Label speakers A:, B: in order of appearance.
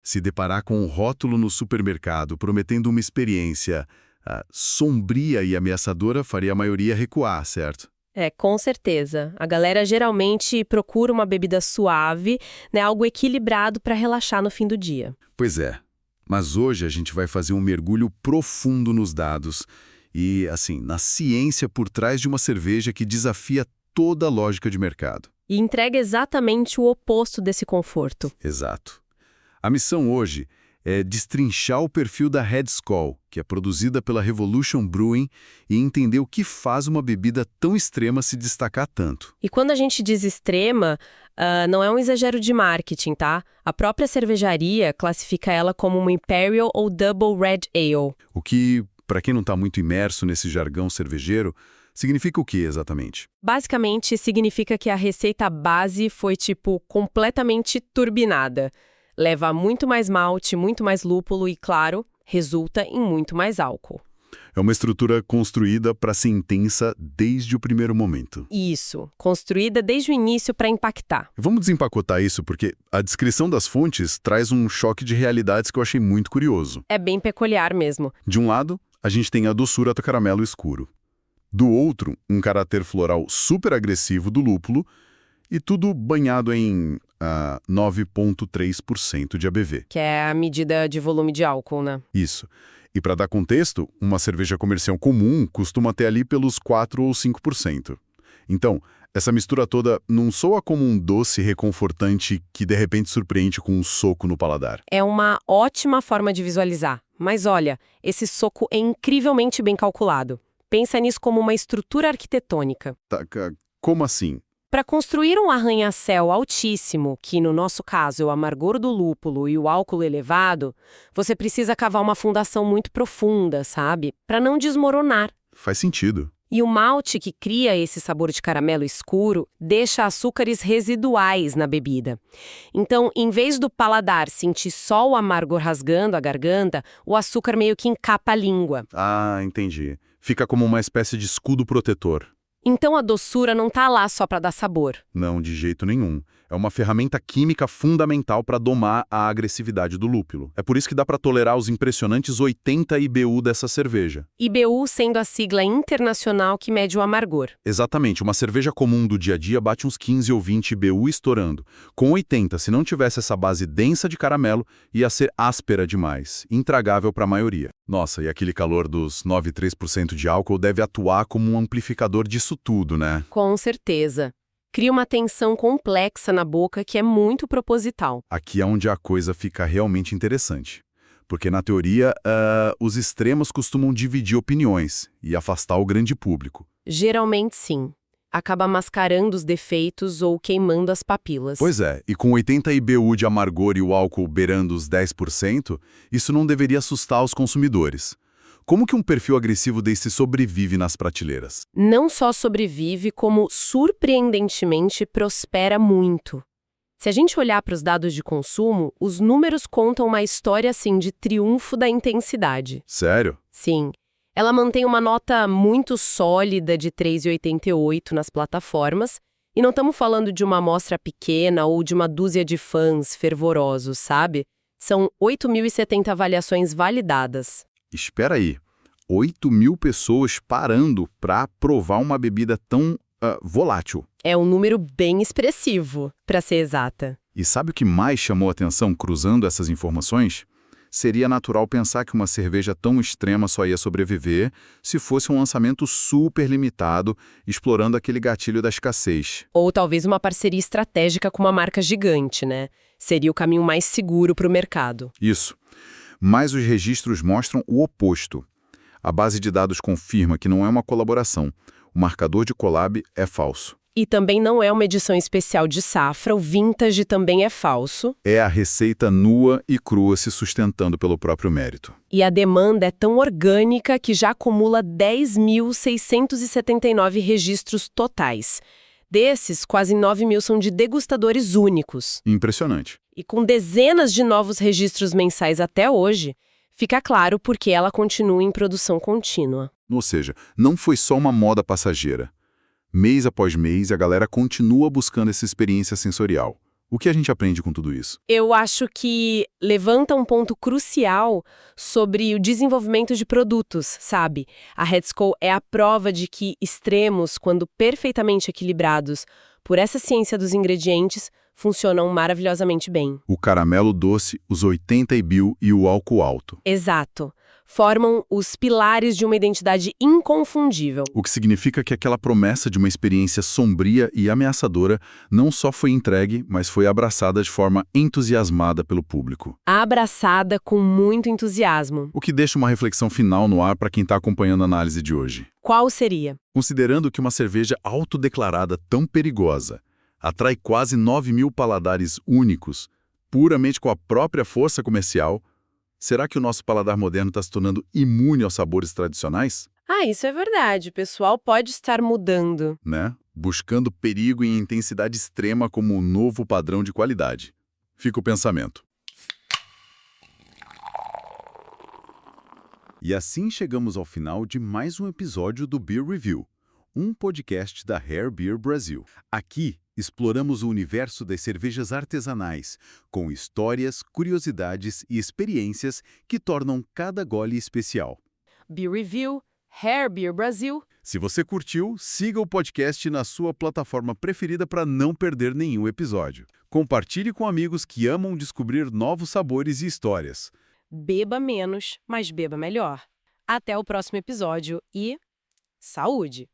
A: Se deparar com um rótulo no supermercado prometendo uma experiência sombria e ameaçadora, faria a maioria recuar, certo?
B: Com certeza. A galera geralmente procura uma bebida suave, né, algo equilibrado para relaxar no fim do dia.
A: Pois é. Mas hoje a gente vai fazer um mergulho profundo nos dados e, assim, na ciência por trás de uma cerveja que desafia toda a lógica de mercado.
B: E entrega exatamente o oposto desse conforto.
A: Exato. A missão hoje é destrinchar o perfil da Red Skull, que é produzida pela Revolution Brewing, e entender o que faz uma bebida tão extrema se destacar tanto.
B: E quando a gente diz extrema, não é um exagero de marketing, tá? A própria cervejaria classifica ela como uma Imperial ou Double Red Ale.
A: O que, para quem não está muito imerso nesse jargão cervejeiro, significa o que exatamente?
B: Basicamente, significa que a receita base foi, completamente turbinada. Leva muito mais malte, muito mais lúpulo e, claro, resulta em muito mais álcool.
A: É uma estrutura construída para ser intensa desde o primeiro momento.
B: Isso, construída desde o início para impactar.
A: Vamos desempacotar isso porque a descrição das fontes traz um choque de realidades que eu achei muito curioso.
B: É bem peculiar mesmo.
A: De um lado, a gente tem a doçura do caramelo escuro. Do outro, um caráter floral super agressivo do lúpulo e tudo banhado em 9,3% de ABV.
B: Que é a medida de volume de álcool, né?
A: Isso. E para dar contexto, uma cerveja comercial comum costuma ter ali pelos 4 ou 5%. Então, essa mistura toda não soa como um doce reconfortante que de repente surpreende com um soco no paladar.
B: É uma ótima forma de visualizar. Mas olha, esse soco é incrivelmente bem calculado. Pensa nisso como uma estrutura arquitetônica.
A: Como assim?
B: Para construir um arranha-céu altíssimo, que no nosso caso é o amargor do lúpulo e o álcool elevado, você precisa cavar uma fundação muito profunda, sabe? Para não desmoronar.
A: Faz sentido.
B: E o malte que cria esse sabor de caramelo escuro deixa açúcares residuais na bebida. Então, em vez do paladar sentir só o amargor rasgando a garganta, o açúcar meio que encapa a língua.
A: Ah, entendi. Fica como uma espécie de escudo protetor.
B: Então a doçura não tá lá só para dar sabor.
A: Não, de jeito nenhum. É uma ferramenta química fundamental para domar a agressividade do lúpulo. É por isso que dá para tolerar os impressionantes 80 IBU dessa cerveja.
B: IBU sendo a sigla internacional que mede o amargor.
A: Exatamente, uma cerveja comum do dia a dia bate uns 15 ou 20 IBU estourando. Com 80, se não tivesse essa base densa de caramelo, ia ser áspera demais, intragável para a maioria. Nossa, e aquele calor dos 9,3% de álcool deve atuar como um amplificador disso tudo, né?
B: Com certeza. Cria uma tensão complexa na boca que é muito proposital.
A: Aqui é onde a coisa fica realmente interessante. Porque, na teoria, os extremos costumam dividir opiniões e afastar o grande público.
B: Geralmente sim. Acaba mascarando os defeitos ou queimando as papilas.
A: Pois é, e com 80 IBU de amargor e o álcool beirando os 10%, isso não deveria assustar os consumidores. Como que um perfil agressivo desse sobrevive nas prateleiras?
B: Não só sobrevive, como surpreendentemente prospera muito. Se a gente olhar para os dados de consumo, os números contam uma história assim de triunfo da intensidade.
A: Sério?
B: Sim. Ela mantém uma nota muito sólida de 3,88 nas plataformas, e não estamos falando de uma amostra pequena ou de uma dúzia de fãs fervorosos, sabe? São 8.070 avaliações validadas.
A: Espera aí, 8.000 pessoas parando para provar uma bebida tão volátil.
B: É um número bem expressivo, para ser exata.
A: E sabe o que mais chamou a atenção cruzando essas informações? Seria natural pensar que uma cerveja tão extrema só ia sobreviver se fosse um lançamento super limitado, explorando aquele gatilho da escassez.
B: Ou talvez uma parceria estratégica com uma marca gigante, né? Seria o caminho mais seguro para o mercado.
A: Isso. Mas os registros mostram o oposto. A base de dados confirma que não é uma colaboração. O marcador de collab é falso.
B: E também não é uma edição especial de safra, o vintage também é falso.
A: É a receita nua e crua se sustentando pelo próprio mérito.
B: E a demanda é tão orgânica que já acumula 10.679 registros totais. Desses, quase 9.000 são de degustadores únicos.
A: Impressionante.
B: E com dezenas de novos registros mensais até hoje, fica claro por que ela continua em produção contínua.
A: Ou seja, não foi só uma moda passageira. Mês após mês, a galera continua buscando essa experiência sensorial. O que a gente aprende com tudo isso?
B: Eu acho que levanta um ponto crucial sobre o desenvolvimento de produtos, sabe? A Red Skull é a prova de que extremos, quando perfeitamente equilibrados por essa ciência dos ingredientes, funcionam maravilhosamente bem.
A: O caramelo doce, os 80 IBU e o álcool alto.
B: Exato. Formam os pilares de uma identidade inconfundível.
A: O que significa que aquela promessa de uma experiência sombria e ameaçadora não só foi entregue, mas foi abraçada de forma entusiasmada pelo público.
B: Abraçada com muito entusiasmo.
A: O que deixa uma reflexão final no ar para quem está acompanhando a análise de hoje.
B: Qual seria?
A: Considerando que uma cerveja autodeclarada tão perigosa atrai quase 9.000 paladares únicos, puramente com a própria força comercial, será que o nosso paladar moderno está se tornando imune aos sabores tradicionais?
B: Ah, isso é verdade. O pessoal pode estar mudando.
A: Né? Buscando perigo em intensidade extrema como um novo padrão de qualidade. Fica o pensamento. E assim chegamos ao final de mais um episódio do Beer Review, um podcast da Rare Beer Brasil. Aqui, exploramos o universo das cervejas artesanais, com histórias, curiosidades e experiências que tornam cada gole especial.
B: Beer Review, Rare Beer Brasil.
A: Se você curtiu, siga o podcast na sua plataforma preferida para não perder nenhum episódio. Compartilhe com amigos que amam descobrir novos sabores e histórias.
B: Beba menos, mas beba melhor. Até o próximo episódio e saúde!